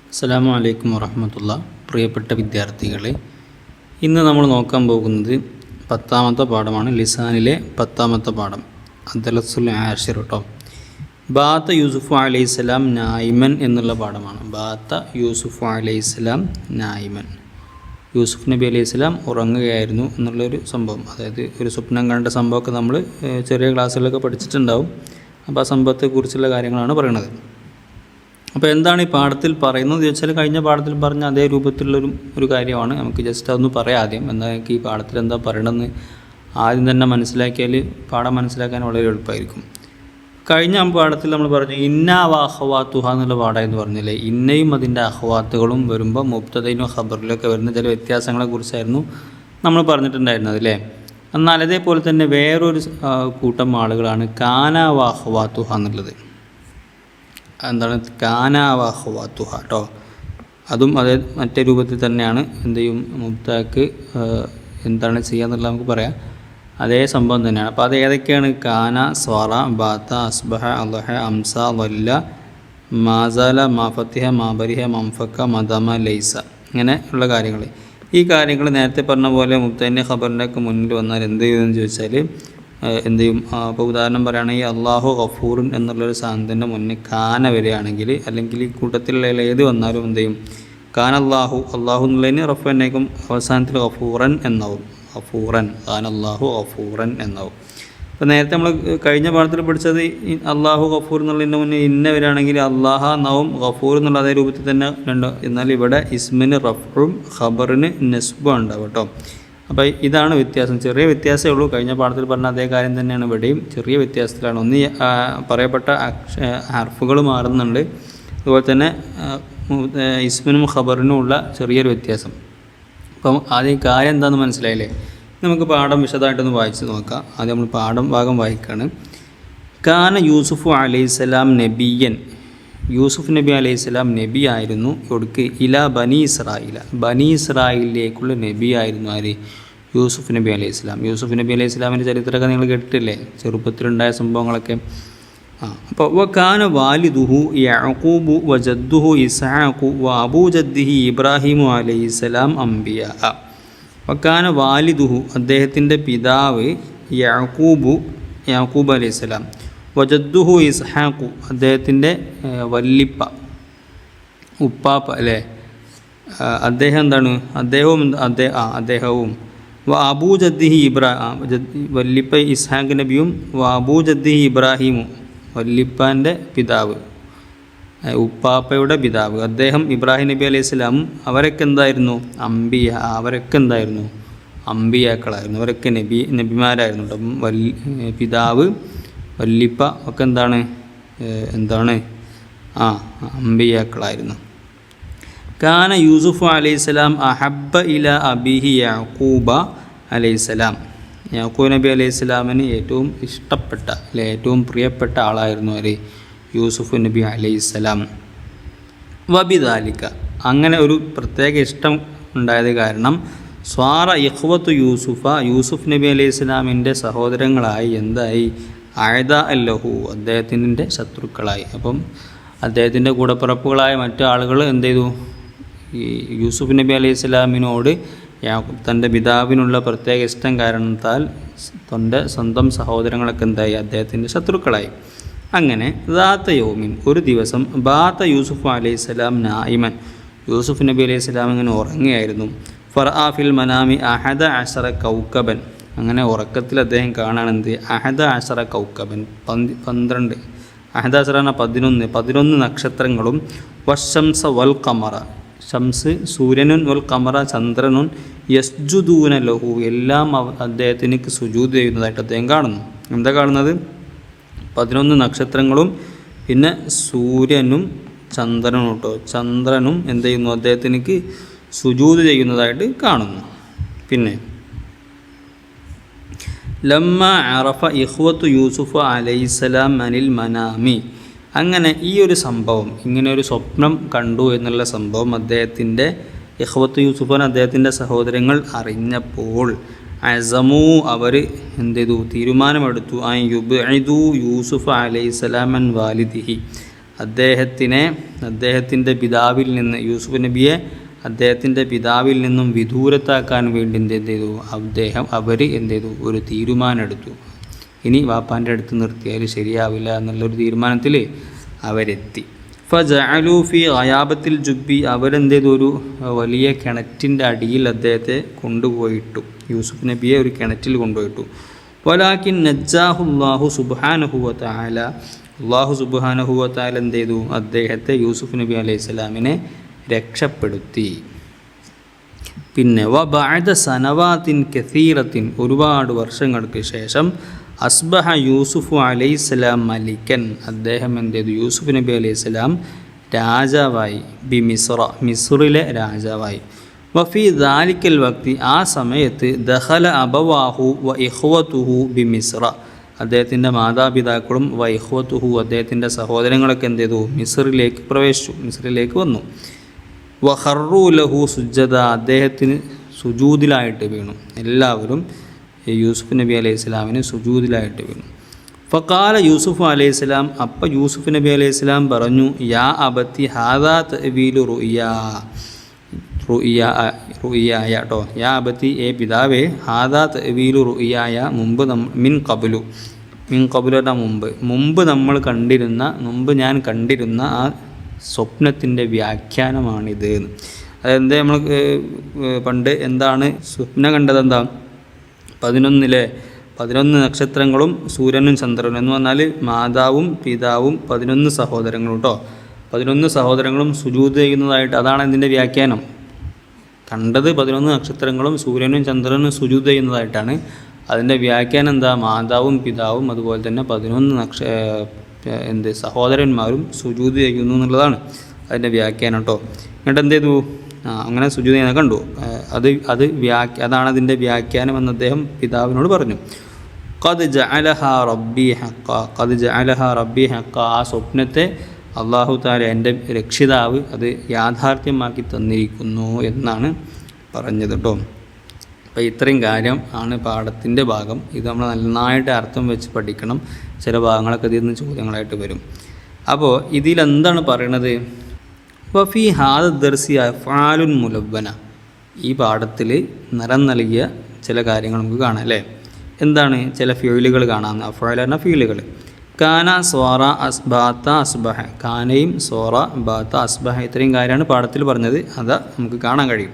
അസ്സലാമു അലൈക്കും വറഹ്മത്തുള്ളാഹി. പ്രിയപ്പെട്ട വിദ്യാർത്ഥികളെ, ഇന്ന് നമ്മൾ നോക്കാൻ പോകുന്നത് 10ാമത്തെ പാഠമാണ്. ലിസാനിലെ 10ാമത്തെ പാഠം അദ്ദലസുൽ ആഷിർ കേട്ടോ. ബാത്ത യൂസുഫ് അലൈഹിസ്സലാം നായിമൻ എന്നുള്ള പാഠമാണ്. ബാത്ത യൂസുഫ് അലൈഹിസ്സലാം നായിമൻ. യൂസുഫ് നബി അലൈഹിസ്സലാം ഉറങ്ങുകയായിരുന്നു എന്നുള്ളൊരു സംഭവം, അതായത് ഒരു സ്വപ്നം കണ്ട സംഭവമൊക്കെ നമ്മൾ ചെറിയ ക്ലാസ്സുകളിലൊക്കെ പഠിച്ചിട്ടുണ്ടാവും. അപ്പോൾ ആ സംഭവത്തെക്കുറിച്ചുള്ള കാര്യങ്ങളാണ് പറയുന്നത്. അപ്പോൾ എന്താണ് ഈ പാഠത്തിൽ പറയുന്നത് ചോദിച്ചാൽ, കഴിഞ്ഞ പാഠത്തിൽ പറഞ്ഞ അതേ രൂപത്തിലുള്ളൊരു കാര്യമാണ്. നമുക്ക് ജസ്റ്റ് അതൊന്ന് പറയാം ആദ്യം. എന്നാൽ എനിക്ക് ഈ പാഠത്തിൽ എന്താ പറയണമെന്ന് ആദ്യം തന്നെ മനസ്സിലാക്കിയാൽ പാഠം മനസ്സിലാക്കാൻ വളരെ എളുപ്പമായിരിക്കും. കഴിഞ്ഞ പാഠത്തിൽ നമ്മൾ പറഞ്ഞു ഇന്ന അഹ്വാത്തുഹ എന്നുള്ള പാഠമെന്ന് പറഞ്ഞില്ലേ. ഇന്നയും അതിൻ്റെ അഹ്വാത്തുകളും വരുമ്പോൾ മുബ്തദയിലും ഖബറിലൊക്കെ വരുന്ന ചില വ്യത്യാസങ്ങളെക്കുറിച്ചായിരുന്നു നമ്മൾ പറഞ്ഞിട്ടുണ്ടായിരുന്നത് അല്ലേ. എന്നാൽ അതേപോലെ തന്നെ വേറൊരു കൂട്ടം ആളുകളാണ് കാന അഹ്വാത്തുഹ എന്നുള്ളത്. എന്താണ് കാന അഹ്വാത്തുഹ കേട്ടോ. അതും അതേ മറ്റേ രൂപത്തിൽ തന്നെയാണ്. എന്ത് ചെയ്യും, മുബ്തദക്ക് എന്താണ് ചെയ്യുക എന്നുള്ളത് നമുക്ക് പറയാം. അതേ സംഭവം തന്നെയാണ്. അപ്പോൾ അത് ഏതൊക്കെയാണ്? കാന, സ്വറ, ബാത്ത, അസ്ബഹ, അളഹ, അംസ, വല്ല, മാസാല, മാഫത്തിഹ, മാബരിഹ, മംഫക്ക, മദമ, ലൈസ, ഇങ്ങനെ ഉള്ള കാര്യങ്ങൾ. ഈ കാര്യങ്ങൾ നേരത്തെ പറഞ്ഞ പോലെ മുബ്തദിൻ്റെ ഖബറിൻ്റെ ഒക്കെ മുന്നിൽ വന്നാൽ എന്ത് ചെയ്യുമെന്ന് ചോദിച്ചാൽ എന്ത് ചെയ്യും? അപ്പോൾ ഉദാഹരണം പറയുകയാണെങ്കിൽ അള്ളാഹു ഗഫൂറുൻ എന്നുള്ളൊരു സാധനത്തിൻ്റെ മുന്നിൽ കാന വരികയാണെങ്കിൽ, അല്ലെങ്കിൽ ഈ കൂട്ടത്തിലുള്ള ഏത് വന്നാലും എന്ത് ചെയ്യും? കാന അള്ളാഹു എന്നുള്ളതിന് റഫ് എന്നേക്കും അവസാനത്തിൽ ഗഫൂറൻ എന്നാവും. ഗഫൂറൻ, കാന അള്ളാഹു ഗഫൂറൻ എന്നാവും. അപ്പോൾ നേരത്തെ നമ്മൾ കഴിഞ്ഞ പാഠത്തിൽ പഠിച്ചത് അള്ളാഹു ഗഫൂർ എന്നുള്ളതിൻ്റെ മുന്നേ ഇന്ന വരികയാണെങ്കിൽ അള്ളാഹ എന്നാവും, ഗഫൂർ എന്നുള്ള അതേ രൂപത്തിൽ തന്നെ ഉണ്ട്. എന്നാൽ ഇവിടെ ഇസ്മിന് റഫും ഖബറിന് നസ്ബും ഉണ്ടാവും കേട്ടോ. അപ്പോൾ ഇതാണ് വ്യത്യാസം. ചെറിയ വ്യത്യാസമേ ഉള്ളൂ. കഴിഞ്ഞ പാഠത്തിൽ പറഞ്ഞ അതേ കാര്യം തന്നെയാണ് ഇവിടെയും. ചെറിയ വ്യത്യാസത്തിലാണ്. ഒന്ന് പറയപ്പെട്ട ഹർഫുകൾ മാറുന്നുണ്ട്, അതുപോലെ തന്നെ ഇസ്മിനും ഖബറിനും ഉള്ള ചെറിയൊരു വ്യത്യാസം. അപ്പം ആദ്യം കാര്യം എന്താണെന്ന് മനസ്സിലായില്ലേ? നമുക്ക് പാഠം വിശദമായിട്ടൊന്ന് വായിച്ച് നോക്കാം. ആദ്യം നമ്മൾ പാഠം ഭാഗം വായിക്കുകയാണ്. കാന യൂസുഫ് അലൈഹിസ്സലാം നബിയൻ. യൂസുഫ് നബി അലൈഹിസ്സലാം നബി ആയിരുന്നു. ഇവിടേക്ക് ഇല ബനി ഇസ്രായില, ബനി ഇസ്രായിലേക്കുള്ള നബി ആയിരുന്നു. ആര്? യൂസുഫ് നബി അലൈഹിസ്സലാം. യൂസുഫ് നബി അലൈഹിസ്സലാമിൻ്റെ ചരിത്രമൊക്കെ നിങ്ങൾ കേട്ടിട്ടില്ലേ, ചെറുപ്പത്തിലുണ്ടായ സംഭവങ്ങളൊക്കെ. അപ്പോൾ വകാന വാലിദുഹു യഅഖൂബു വജദ്ദുഹു ഇസ്ഹാഖു വഅബൂ ജദ്ദിഹി ഇബ്രാഹിമു അലൈഹിസ്സലാം അംബിയാ. വകാന വാലിദുഹു അദ്ദേഹത്തിൻ്റെ പിതാവ് യാക്കൂബ് അലൈഹിസ്സലാം, വജദ്ദുഹു ഇസ്ഹാഖു അദ്ദേഹത്തിൻ്റെ വല്ലിപ്പ ഉപ്പാപ്പ അല്ലേ, അദ്ദേഹം എന്താണ്? അദ്ദേഹവും അബൂ ജദ്ദിഹി വല്ലിപ്പ ഇസ്ഹാഖ് നബിയും അബൂ ജദ്ദിഹി ഇബ്രാഹിമും വല്ലിപ്പാൻ്റെ പിതാവ്, ഉപ്പാപ്പയുടെ പിതാവ് അദ്ദേഹം ഇബ്രാഹിം നബി അലൈഹി സ്വലാമും അവരൊക്കെ എന്തായിരുന്നു? അവരൊക്കെ എന്തായിരുന്നു? അമ്പിയാക്കളായിരുന്നു. അവരൊക്കെ നബിമാരായിരുന്നു കേട്ടോ. പിതാവ്, വല്ലിപ്പ ഒക്കെ എന്താണ് അമ്പിയാക്കളായിരുന്നു. കാന യൂസുഫ് അലൈഹിസ്സലാം അഹബ്ബ ഇല അബിഹി യാക്കൂബ അലൈഹിസ്സലാം. യാക്കൂബ് നബി അലൈഹിസ്സലാമിന് ഏറ്റവും ഇഷ്ടപ്പെട്ട ഏറ്റവും പ്രിയപ്പെട്ട ആളായിരുന്നു ആര്? യൂസുഫ് നബി അലൈഹിസ്സലാം. വബിദാലിക, അങ്ങനെ ഒരു പ്രത്യേക ഇഷ്ടം ഉണ്ടായത് കാരണം സ്വാറ ഇഖ്വത്തു യൂസുഫ് നബി അലൈഹിസ്സലാമിൻ്റെ സഹോദരങ്ങളായി എന്തായി? ആയത അല്ലഹു, അദ്ദേഹത്തിൻ്റെ ശത്രുക്കളായി. അപ്പം അദ്ദേഹത്തിൻ്റെ കൂടപ്പിറപ്പുകളായ മറ്റു ആളുകൾ എന്ത് ചെയ്തു? ഈ യൂസുഫ് നബി അലൈഹി സ്വലാമിനോട് തൻ്റെ പിതാവിനുള്ള പ്രത്യേക ഇഷ്ടം കാരണത്താൽ തൻ്റെ സ്വന്തം സഹോദരങ്ങളൊക്കെ എന്തായി? അദ്ദേഹത്തിൻ്റെ ശത്രുക്കളായി. അങ്ങനെ ദാത്ത യൗമിൻ, ഒരു ദിവസം ബാത്ത യൂസുഫ് അലൈഹി സ്വലാം നായിമൻ, യൂസുഫ് നബി അലൈഹി സ്വലാം ഇങ്ങനെ ഉറങ്ങുകയായിരുന്നു. ഫർആ ഫിൽ മനാമി അഹദ അശറ കൗക്കബൻ, അങ്ങനെ ഉറക്കത്തിൽ അദ്ദേഹം കാണാനെന്ത്? അഹദ അശറ കൗക്കബൻ, 12, അഹദ അശറ 11 നക്ഷത്രങ്ങളും, വശംസ വൽ ഖമറ, ഷംസ് സൂര്യനും, വൽ ഖമറ ചന്ദ്രനും, യസ്ജുദൂന ലഹു എല്ലാം അദ്ദേഹത്തിന് സുജൂദ് ചെയ്യുന്നതായിട്ട് അദ്ദേഹം കാണുന്നു. എന്താ കാണുന്നത്? 11 നക്ഷത്രങ്ങളും പിന്നെ സൂര്യനും ചന്ദ്രനും കേട്ടോ. ചന്ദ്രനും എന്ത് ചെയ്യുന്നു? അദ്ദേഹത്തിന് സുജൂദ് ചെയ്യുന്നതായിട്ട് കാണുന്നു. പിന്നെ ലമ്മ അറഫ ഇഖ്വത്തു യൂസുഫ് അലൈഹിസ്സലാം അനിൽ മനാമി, അങ്ങനെ ഈ ഒരു സംഭവം, ഇങ്ങനെ ഒരു സ്വപ്നം കണ്ടു എന്നുള്ള സംഭവം അദ്ദേഹത്തിൻ്റെ ഇഖ്വത്തു യൂസുഫൻ അദ്ദേഹത്തിൻ്റെ സഹോദരങ്ങൾ അറിഞ്ഞപ്പോൾ അസമു, അവർ എന്ത് ചെയ്തു? തീരുമാനമെടുത്തു. യുബ്ഇദു യൂസുഫ് അലൈഹിസ്സലാം അൻ വാലിദിഹി, അദ്ദേഹത്തിൻ്റെ പിതാവിൽ നിന്ന് യൂസുഫ് നബിയെ അദ്ദേഹത്തിൻ്റെ പിതാവിൽ നിന്നും വിദൂരത്താക്കാൻ വേണ്ടി എന്ത് ചെയ്തു അവർ എന്ത് ചെയ്തു ഒരു തീരുമാനമെടുത്തു. ഇനി വാപ്പാൻ്റെ അടുത്ത് നിർത്തിയാൽ ശരിയാവില്ല എന്നുള്ളൊരു തീരുമാനത്തിൽ അവരെത്തി. ഫജഅലൂ ഫീ ഗയാബത്തിൽ ജുബ്ബി, അവരെന്ത് ചെയ്തു ഒരു വലിയ കിണറ്റിൻ്റെ അടിയിൽ അദ്ദേഹത്തെ കൊണ്ടുപോയിട്ടു. യൂസുഫ് നബിയെ ഒരു കിണറ്റിൽ കൊണ്ടുപോയിട്ടു. വലാകിൻ നജ്ജാഹുല്ലാഹു സുബ്ഹാനഹു വ തആല, അല്ലാഹു സുബ്ഹാനഹു വ തആല എന്ത് ചെയ്തു അദ്ദേഹത്തെ യൂസുഫ് നബി അലൈഹി സ്വലാമിനെ രക്ഷപ്പെടുത്തി. പിന്നെ വബഅദ സനവാത്തിൻ കസീറത്തിൻ, ഒരുപാട് വർഷങ്ങൾക്ക് ശേഷം അസ്ബഹ യൂസുഫ് അലൈഹിസ്സലാം മലിക്കൻ, അദ്ദേഹം എന്ത് ചെയ്തു യൂസുഫ് നബി അലൈഹിസ്സലാം രാജാവായി. ബി മിസ്റിലെ രാജാവായി. വഫി ദാലിക്കൽ വക്തി, ആ സമയത്ത് ദഖല അബവാഹു വ ഇഖ്വതുഹു ബി മിസ്ര, അദ്ദേഹത്തിൻ്റെ മാതാപിതാക്കളും വ ഇഖ്വതുഹു അദ്ദേഹത്തിൻ്റെ സഹോദരങ്ങളൊക്കെ എന്ത് ചെയ്തു മിസ്റിലേക്ക് പ്രവേശിച്ചു, മിസ്റിലേക്ക് വന്നു. വ ഖർറൂ ലഹു സുജ്ജദ, അദ്ദേഹത്തിന് സുജൂദിലായിട്ട് വീണു. എല്ലാവരും യൂസുഫ് നബി അലൈഹി സ്വലാമിന് സുജൂദിലായിട്ട് വീണു. ഫഖാല യൂസുഫ് അലൈഹി സ്വലാം, അപ്പം യൂസുഫ് നബി അലൈഹി സ്വലാം പറഞ്ഞു, യാ അബത്തി ഹാദാ തഅ്വീലു റുഇയായ കേട്ടോ, യാ അബത്തി ഏ പിതാവേ, ഹാദാ തഅ്വീലു റുഇയായ, മുമ്പ് മിൻ ഖബ്ലു മുമ്പ് ഞാൻ കണ്ടിരുന്ന ആ സ്വപ്നത്തിൻ്റെ വ്യാഖ്യാനമാണിത്. അതെന്താ നമ്മൾ പണ്ട് എന്താണ് സ്വപ്നം കണ്ടത്? എന്താ 11 നക്ഷത്രങ്ങളും സൂര്യനും ചന്ദ്രനും എന്ന് പറഞ്ഞാൽ മാതാവും പിതാവും 11 സഹോദരങ്ങളും കേട്ടോ. 11 സഹോദരങ്ങളും സുജൂദ് ചെയ്യുന്നതായിട്ട്, അതാണ് ഇതിൻ്റെ വ്യാഖ്യാനം. കണ്ടത് 11 നക്ഷത്രങ്ങളും സൂര്യനും ചന്ദ്രനും സുജൂദ് ചെയ്യുന്നതായിട്ടാണ്. അതിൻ്റെ വ്യാഖ്യാനം എന്താ? മാതാവും പിതാവും അതുപോലെ തന്നെ 11 സഹോദരന്മാരും സുജൂദ് ചെയ്യുന്നു എന്നുള്ളതാണ് അതിൻ്റെ വ്യാഖ്യാനം കേട്ടോ. എന്നിട്ട് എന്ത് ചെയ്തു? അങ്ങനെ സുജൂദ് ചെയ്യുന്നത് കണ്ടു. അതാണ് അതിൻ്റെ വ്യാഖ്യാനം എന്ന് അദ്ദേഹം പിതാവിനോട് പറഞ്ഞു. ഖദ് ജഅലഹാ റബ്ബി ഹഖ, ആ സ്വപ്നത്തെ അല്ലാഹു തആല എൻ്റെ രക്ഷിതാവ് അത് യാഥാർത്ഥ്യമാക്കി തന്നിരിക്കുന്നു എന്നാണ് പറഞ്ഞത് കേട്ടോ. അപ്പോൾ ഇത്രയും കാര്യം ആണ് പാഠത്തിൻ്റെ ഭാഗം. ഇത് നമ്മൾ നന്നായിട്ട് അർത്ഥം വെച്ച് പഠിക്കണം. ചില ഭാഗങ്ങളൊക്കെ ഇതിൽ നിന്ന് ചോദ്യങ്ങളായിട്ട് വരും. അപ്പോൾ ഇതിലെന്താണ് പറയണത്? വഫി ഹാദ ദർസി അഫ്ആലുൻ മുലവ്വന, ഈ പാഠത്തിൽ നിറം നൽകിയ ചില കാര്യങ്ങൾ നമുക്ക് കാണാം അല്ലേ? എന്താണ്? ചില ഫീലുകൾ കാണാം. അഫ്ആൽ എന്ന ഫീലുകൾ. കാന സോറ അസ്ബാത്ത അസ്ബഹ, കാനയും സോറ ബാത്ത അസ്ബഹ, ഇത്രയും കാര്യമാണ് പാഠത്തിൽ പറഞ്ഞത്. അത് നമുക്ക് കാണാൻ കഴിയും.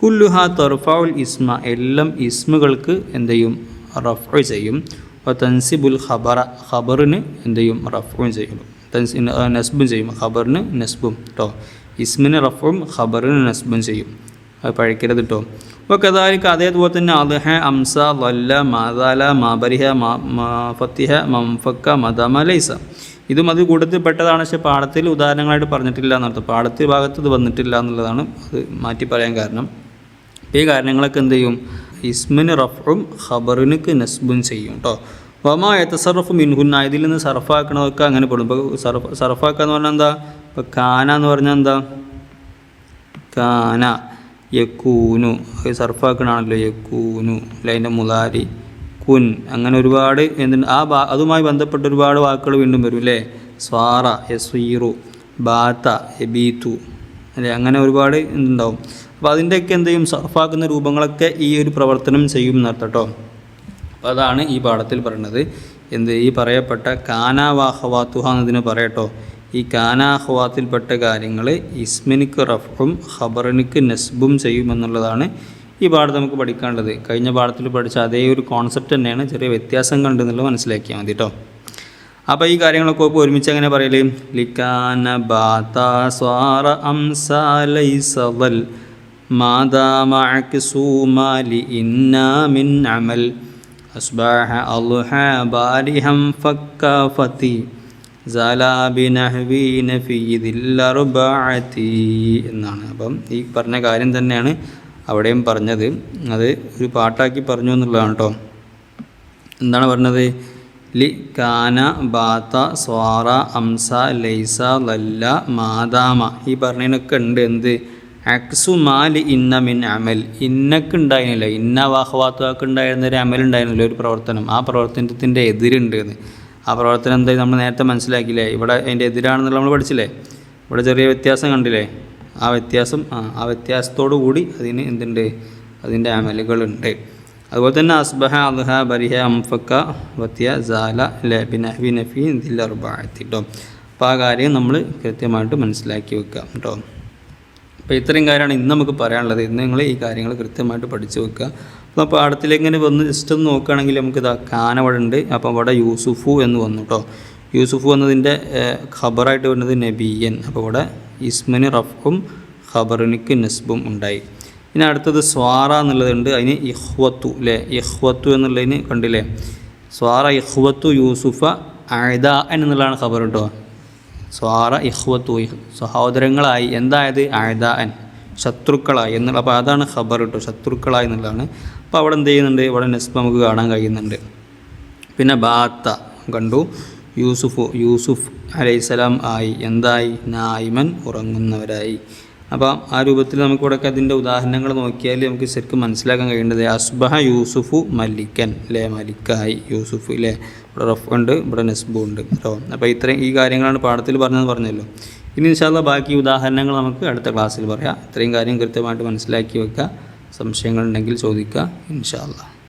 കുല്ലുഹ തർഫഉൽ ഇസ്മ, എല്ലാം ഇസ്മുകൾക്ക് എന്ത് ചെയ്യും? റഫ്ഉ ചെയ്യും. തൻസിബുൽ ഖബറ, ഖബറിന് എന്ത് ചെയ്യും? റഫ്ഉ ചെയ്യും. നസ്ബും ചെയ്യും. ഖബറിന് നസ്ബും കേട്ടോ. ഇസ്മിന് റഫും ഖബറിന് നസ്ബും ചെയ്യും. അത് പഴക്കരുത് കേട്ടോ. അപ്പോൾ കദാലിക, അതേപോലെ തന്നെ അദ്ഹ, അംസ, ലല്ല, മാദാല, മാബരിഹ, ഫത്തിഹ, മംഫക്ക, മദമ, ലൈസ, ഇതും അത് കൂട്ടത്തിൽ പെട്ടതാണ്. പക്ഷേ പാഠത്തിൽ ഉദാഹരണങ്ങളായിട്ട് പറഞ്ഞിട്ടില്ല എന്നർത്ഥം. പാഠത്തിൽ ഭാഗത്ത് ഇത് വന്നിട്ടില്ല എന്നുള്ളതാണ് അത് മാറ്റി പറയാൻ കാരണം. ഈ കാരണങ്ങളൊക്കെ എന്ത് ചെയ്യും? ഇസ്മിന് റഫും ഖബറിന് നസ്ബും ചെയ്യും കേട്ടോ. വമാ യതസറഫു മിൻഹുന്ന, ഇതിൽ നിന്ന് സർഫാക്കണതൊക്കെ അങ്ങനെ പെടും. ഇപ്പോൾ സർഫാക്കുക എന്ന് പറഞ്ഞാൽ എന്താ? ഇപ്പോൾ കാന എന്ന് പറഞ്ഞാൽ എന്താ? കാന യക്കൂനു, സർഫാക്കണാണല്ലോ യക്കൂനു. അല്ല അതിൻ്റെ മുലാരി കുൻ, അങ്ങനെ ഒരുപാട് അതുമായി ബന്ധപ്പെട്ട ഒരുപാട് വാക്കുകൾ വീണ്ടും വരും അല്ലേ? സ്വാറ യസ്വീറു, ബാത്ത എബീത്തു അല്ലേ? അങ്ങനെ ഒരുപാട് എന്തുണ്ടാവും. അപ്പോൾ അതിൻ്റെയൊക്കെ എന്ത് ചെയ്യും? സർഫാക്കുന്ന രൂപങ്ങളൊക്കെ ഈ ഒരു പ്രവർത്തനം ചെയ്യും എന്നർത്ഥം കേട്ടോ. അപ്പോൾ അതാണ് ഈ പാഠത്തിൽ പറയുന്നത്. ഈ പറയപ്പെട്ട കാനാവാഹവാത്തുഹ എന്നതിന് പറയട്ടോ. ഈ കാനാഹവാത്തിൽപ്പെട്ട കാര്യങ്ങൾ ഇസ്മിനിക്ക് റഫും ഖബറിനിക്ക് നസ്ബും ചെയ്യുമെന്നുള്ളതാണ് ഈ പാഠത്തിൽ നമുക്ക് പഠിക്കാനുള്ളത്. കഴിഞ്ഞ പാഠത്തിൽ പഠിച്ച അതേ ഒരു കോൺസെപ്റ്റ് തന്നെയാണ്, ചെറിയ വ്യത്യാസം കണ്ടെന്നുള്ളത് മനസ്സിലാക്കിയാൽ മതി കേട്ടോ. അപ്പോൾ ഈ കാര്യങ്ങളൊക്കെ ഇപ്പോൾ ഒരുമിച്ച് എങ്ങനെ പറയല്? ലിക്കാന ബാത സ്വാറ അംസ ലൈസ വൽ മാദാമ അക്സുമാലി ഇന്നാ മിൻ അമൽ അസ്ബഹ അൽഹ ബാരിഹം ഫക്ക ഫതി സലാബിനഹ്വി നഫീദിൽ അർബഅതി എന്നാണ്. അപ്പം ഈ പറഞ്ഞ കാര്യം തന്നെയാണ് അവിടെയും പറഞ്ഞത്. അത് ഒരു പാട്ടാക്കി പറഞ്ഞു എന്നുള്ളതാണ് കേട്ടോ. എന്താണ് പറഞ്ഞത്? ലി കാന ബാത്ത സ്വാറ അംസ ലൈസ ലല്ല മാദാമ, ഈ പറഞ്ഞതിനൊക്കെ ഉണ്ട് എന്ത്? അക്സു മാലി ഇന്ന മിൻ അമൽ, ഇന്നക്ക് ഉണ്ടായിരുന്നില്ല, ഇന്ന വാഹവാത്തുവാക്ക് ഉണ്ടായിരുന്നൊരു അമൽ ഉണ്ടായിരുന്നില്ല, ഒരു പ്രവർത്തനം. ആ പ്രവർത്തനത്തിൻ്റെ എതിരുണ്ട് എന്ന്. ആ പ്രവർത്തനം എന്തായി നമ്മൾ നേരത്തെ മനസ്സിലാക്കിയില്ലേ, ഇവിടെ അതിൻ്റെ എതിരാണെന്നുള്ള നമ്മൾ പഠിച്ചില്ലേ. ഇവിടെ ചെറിയ വ്യത്യാസം കണ്ടില്ലേ, ആ വ്യത്യാസത്തോടു കൂടി അതിന് എന്തുണ്ട്, അതിൻ്റെ അമലുകളുണ്ട്. അതുപോലെ തന്നെ അസ്ബഹ അദ്ഹ ബരിഹ അംഫക്ക വത്യ സാല ലബിനഹി നഫി ദിൽ അർബഅത്തി കേട്ടോ. അപ്പോൾ ആ കാര്യം നമ്മൾ കൃത്യമായിട്ട് മനസ്സിലാക്കി വെക്കുക കേട്ടോ. അപ്പോൾ ഇത്രയും കാര്യമാണ് ഇന്ന് നമുക്ക് പറയാനുള്ളത്. ഇന്ന് നിങ്ങൾ ഈ കാര്യങ്ങൾ കൃത്യമായിട്ട് പഠിച്ചു വെക്കുക. അപ്പോൾ പാഠത്തിലേക്ക് ഇങ്ങനെ വന്ന് ജസ്റ്റ് ഒന്ന് നോക്കുകയാണെങ്കിൽ നമുക്ക് കാന ഇവിടെ ഉണ്ട്. അപ്പോൾ ഇവിടെ യൂസുഫു എന്ന് വന്നു കേട്ടോ. യൂസുഫു എന്നതിൻ്റെ ഖബറായിട്ട് വരുന്നത് നബിയൻ. അപ്പോൾ ഇവിടെ ഇസ്മിന് റഫും ഖബറിനിക്ക് നസ്ബും ഉണ്ടായി. ഇനി അടുത്തത് സ്വാറ എന്നുള്ളതുണ്ട്, അതിന് ഇഹ്വത്തു അല്ലേ, ഇഹ്വത്തു എന്നുള്ളതിന് കണ്ടില്ലേ, സ്വാറ ഇഹ്വത്തു യൂസുഫ അഅദാഅൻ എന്നുള്ളതാണ് ഖബർ കേട്ടോ. സ്വാറ ഇഹ്വത്തു സഹോദരങ്ങളായി, എന്തായത് അഅദാഅൻ ശത്രുക്കളായി എന്നുള്ള, അപ്പോൾ അതാണ് ഖബർ കേട്ടോ, ശത്രുക്കളായി എന്നുള്ളതാണ്. അപ്പോൾ അവിടെ എന്ത് ചെയ്യുന്നുണ്ട്, ഇവിടെ നസ്ബ് നമുക്ക് കാണാൻ കഴിയുന്നുണ്ട്. പിന്നെ ബാത്ത കണ്ടു, യൂസുഫ് അലൈഹിസ്സലാം ആയി, എന്തായി, നായിമൻ ഉറങ്ങുന്നവരായി. അപ്പോൾ ആ രൂപത്തിൽ നമുക്കിവിടെയൊക്കെ അതിൻ്റെ ഉദാഹരണങ്ങൾ നോക്കിയാൽ നമുക്ക് ശരിക്കും മനസ്സിലാക്കാൻ കഴിയേണ്ടത് അസ്ബഹ യൂസുഫു മലിക്കൻ അല്ലേ, മലിക്കായി യൂസുഫ് അല്ലേ, ഇവിടെ റഫ് ഉണ്ട്, ഇവിടെ നസ്ബു ഉണ്ട് കേട്ടോ. അപ്പോൾ ഇത്രയും ഈ കാര്യങ്ങളാണ് പാഠത്തിൽ പറഞ്ഞല്ലോ. ഇനി ഇൻഷാ അല്ലാഹ് ബാക്കി ഉദാഹരണങ്ങൾ നമുക്ക് അടുത്ത ക്ലാസ്സിൽ പറയാം. ഇത്രയും കാര്യം കൃത്യമായിട്ട് മനസ്സിലാക്കി വെക്കുക. സംശയങ്ങളുണ്ടെങ്കിൽ ചോദിക്കുക ഇൻഷാ അല്ലാഹ്.